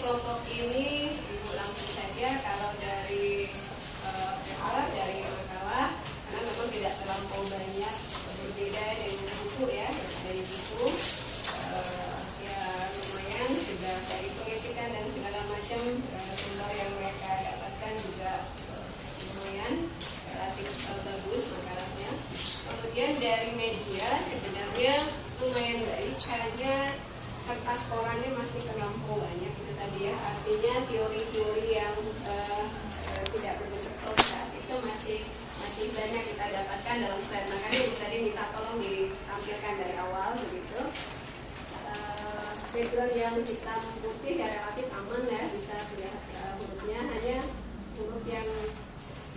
kelompok ini Ibu langsung saja kalau dari dari makalah, karena memang tidak terlampau banyak, berbeda dari buku ya, dari buku ya lumayan sudah dari pengetikan dan segala macam sumber yang mereka dapatkan juga lumayan relatif bagus makalahnya. Kemudian dari media sebenarnya lumayan baik, hanya kertas korannya masih terlampau banyak itu tadi ya, artinya teori-teori yang tidak berbentuk proses itu masih banyak kita dapatkan dalam slide, makanya Ibu tadi minta tolong ditampilkan dari awal begitu. Background yang hitam putih ya relatif aman ya, bisa lihat hurufnya, hanya huruf yang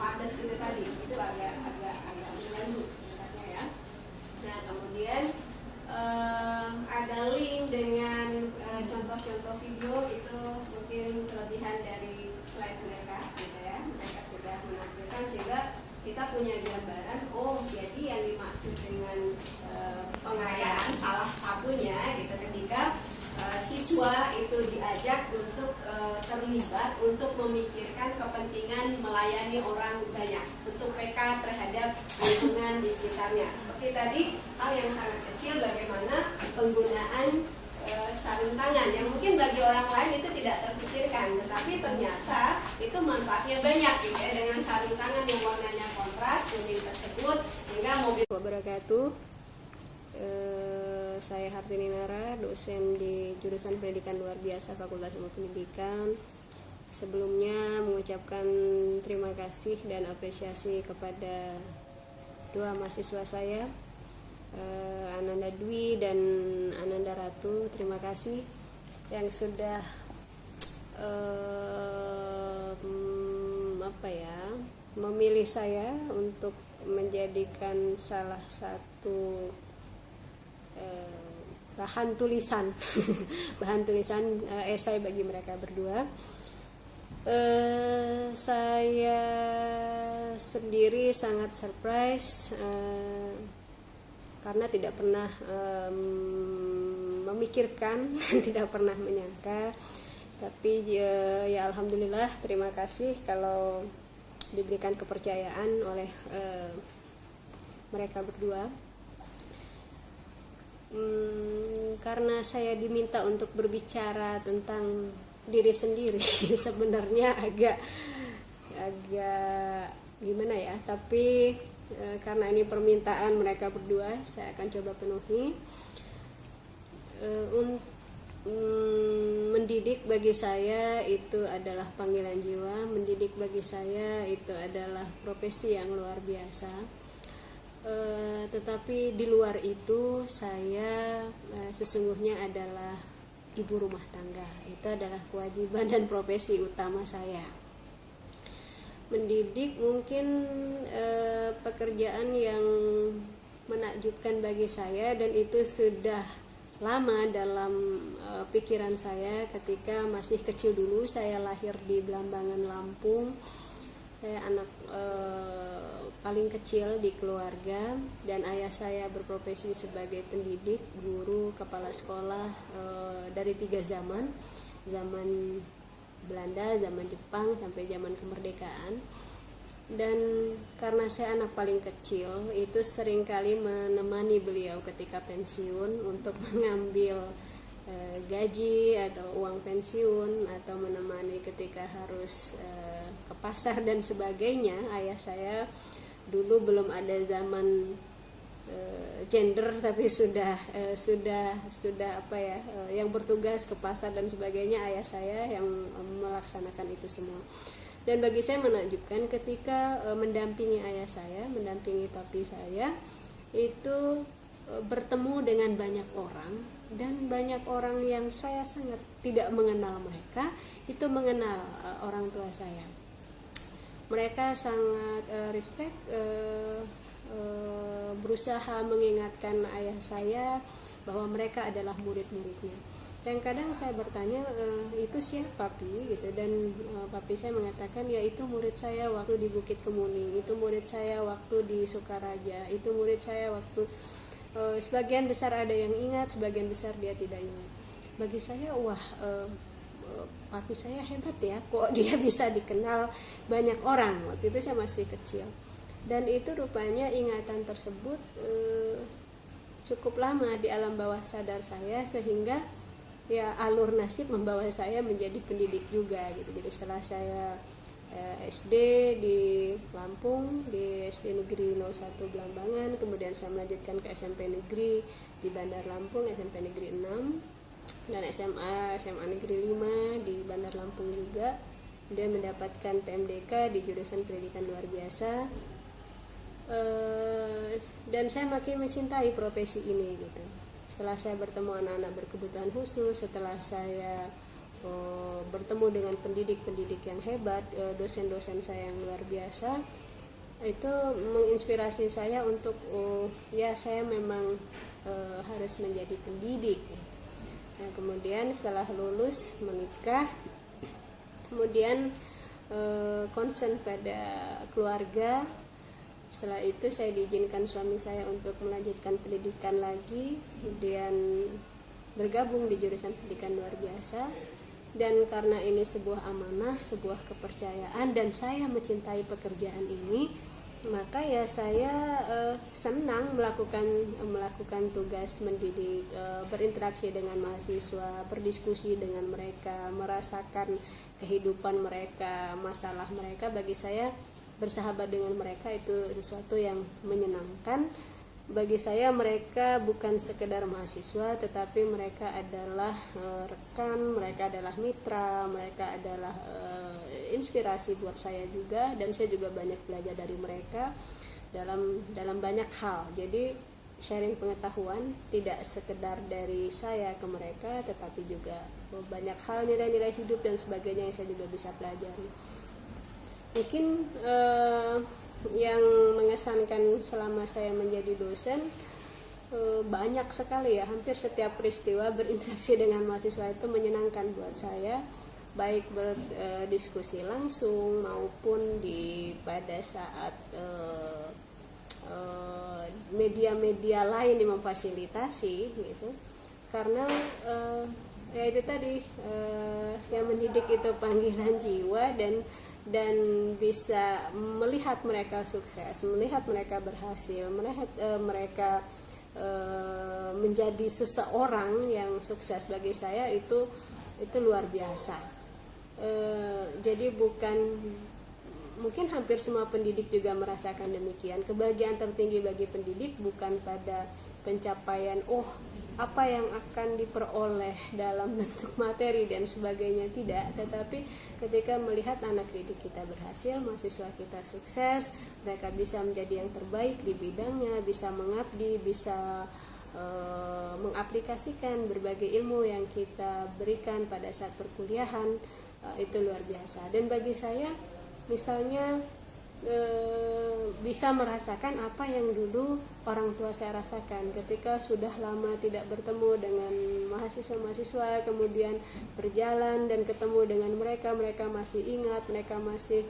padat itu tadi itu agak mengganggu misalnya ya. Nah kemudian ada link dengan contoh-contoh video, itu mungkin kelebihan dari slide mereka gitu ya, mereka sudah menampilkan sehingga kita punya gambaran, oh jadi yang dimaksud dengan pengayaan salah satunya gitu ketika siswa itu diajak untuk terlibat untuk memikirkan kepentingan melayani orang banyak, untuk PK terhadap lingkungan di sekitarnya. Seperti tadi hal yang sangat kecil, bagaimana penggunaan sarung tangan yang mungkin bagi orang lain itu tidak terpikirkan, tetapi ternyata itu manfaatnya banyak gitu ya, dengan sarung tangan yang warnanya kontras kuning tersebut sehingga mobil. Wabarakatuh. Saya Hartini Nara, dosen di jurusan Pendidikan Luar Biasa Fakultas Ilmu Pendidikan. Sebelumnya mengucapkan terima kasih dan apresiasi kepada dua mahasiswa saya, Ananda Dwi dan Ananda Ratu. Terima kasih yang sudah memilih saya untuk menjadikan salah satu bahan tulisan esai bagi mereka berdua. Saya sendiri sangat surprise karena tidak pernah memikirkan tidak pernah menyangka, tapi ya alhamdulillah, terima kasih kalau diberikan kepercayaan oleh mereka berdua. Karena saya diminta untuk berbicara tentang diri sendiri sebenarnya agak gimana ya, tapi karena ini permintaan mereka berdua, saya akan coba penuhi. Mendidik bagi saya itu adalah panggilan jiwa, mendidik bagi saya itu adalah profesi yang luar biasa. Tetapi di luar itu saya sesungguhnya adalah ibu rumah tangga. Itu adalah kewajiban dan profesi utama saya. Mendidik mungkin pekerjaan yang menakjubkan bagi saya, dan itu sudah lama dalam pikiran saya ketika masih kecil dulu. Saya lahir di Blambangan, Lampung. Saya anak paling kecil di keluarga, dan ayah saya berprofesi sebagai pendidik, guru, kepala sekolah dari 3 zaman Belanda, zaman Jepang, sampai zaman kemerdekaan. Dan karena saya anak paling kecil, itu seringkali menemani beliau ketika pensiun untuk mengambil gaji atau uang pensiun, atau menemani ketika harus ke pasar dan sebagainya. Ayah saya dulu belum ada zaman gender, tapi sudah yang bertugas ke pasar dan sebagainya, ayah saya yang melaksanakan itu semua. Dan bagi saya menakjubkan ketika mendampingi ayah saya, mendampingi papi saya, itu bertemu dengan banyak orang, dan banyak orang yang saya sangat tidak mengenal mereka itu mengenal orang tua saya. Mereka sangat respect, berusaha mengingatkan ayah saya bahwa mereka adalah murid-muridnya. Dan kadang saya bertanya, itu siapa papi gitu, dan papi saya mengatakan, ya itu murid saya waktu di Bukit Kemuning, itu murid saya waktu di Sukaraja, itu murid saya waktu sebagian besar ada yang ingat, sebagian besar dia tidak ingat. Bagi saya papi saya hebat ya, kok dia bisa dikenal banyak orang. Waktu itu saya masih kecil, dan itu rupanya ingatan tersebut cukup lama di alam bawah sadar saya, sehingga ya alur nasib membawa saya menjadi pendidik juga gitu. Jadi setelah saya SD di Lampung, di SD Negeri 01 Belambangan, kemudian saya melanjutkan ke SMP Negeri di Bandar Lampung, SMP Negeri 6, dan SMA Negeri 5 di Bandar Lampung juga. Kemudian mendapatkan PMDK di jurusan pendidikan luar biasa, dan saya makin mencintai profesi ini gitu. Setelah saya bertemu anak-anak berkebutuhan khusus, setelah saya bertemu dengan pendidik-pendidik yang hebat, dosen-dosen saya yang luar biasa, itu menginspirasi saya untuk ya saya memang harus menjadi pendidik. Nah, kemudian setelah lulus menikah, kemudian concern pada keluarga. Setelah itu saya diizinkan suami saya untuk melanjutkan pendidikan lagi, kemudian bergabung di jurusan pendidikan luar biasa. Dan karena ini sebuah amanah, sebuah kepercayaan, dan saya mencintai pekerjaan ini, maka ya saya senang melakukan tugas mendidik, berinteraksi dengan mahasiswa, berdiskusi dengan mereka, merasakan kehidupan mereka, masalah mereka. Bagi saya bersahabat dengan mereka itu sesuatu yang menyenangkan. Bagi saya mereka bukan sekedar mahasiswa, tetapi mereka adalah rekan, mereka adalah mitra, mereka adalah inspirasi buat saya juga, dan saya juga banyak belajar dari mereka dalam banyak hal. Jadi sharing pengetahuan tidak sekedar dari saya ke mereka, tetapi juga banyak hal, nilai-nilai hidup dan sebagainya yang saya juga bisa pelajari. Mungkin yang mengesankan selama saya menjadi dosen banyak sekali ya, hampir setiap peristiwa berinteraksi dengan mahasiswa itu menyenangkan buat saya, baik berdiskusi langsung maupun pada saat media-media lain yang memfasilitasi gitu. Karena ya itu tadi, yang mendidik itu panggilan jiwa, dan bisa melihat mereka sukses, melihat mereka berhasil, melihat mereka menjadi seseorang yang sukses. Bagi saya itu luar biasa. Jadi mungkin hampir semua pendidik juga merasakan demikian. Kebahagiaan tertinggi bagi pendidik bukan pada pencapaian apa yang akan diperoleh dalam bentuk materi dan sebagainya, tidak, tetapi ketika melihat anak didik kita berhasil, mahasiswa kita sukses, mereka bisa menjadi yang terbaik di bidangnya, bisa mengabdi, bisa mengaplikasikan berbagai ilmu yang kita berikan pada saat perkuliahan, itu luar biasa. Dan bagi saya, misalnya bisa merasakan apa yang dulu orang tua saya rasakan ketika sudah lama tidak bertemu dengan mahasiswa-mahasiswa, kemudian berjalan dan ketemu dengan mereka masih ingat, mereka masih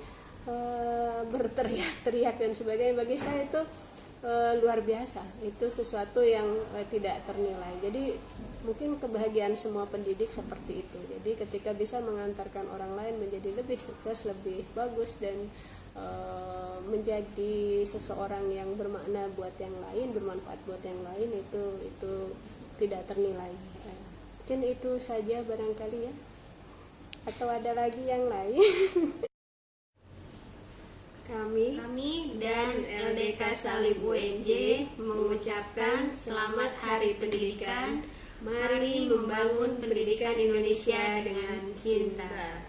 berteriak-teriak dan sebagainya. Bagi saya itu luar biasa, itu sesuatu yang tidak ternilai. Jadi mungkin kebahagiaan semua pendidik seperti itu. Jadi ketika bisa mengantarkan orang lain menjadi lebih sukses, lebih bagus, dan menjadi seseorang yang bermakna buat yang lain, bermanfaat buat yang lain, itu tidak ternilai. Mungkin itu saja barangkali ya, atau ada lagi yang lain? Kami dan LDK Salim UNJ mengucapkan selamat Hari Pendidikan. Mari membangun pendidikan Indonesia dengan cinta.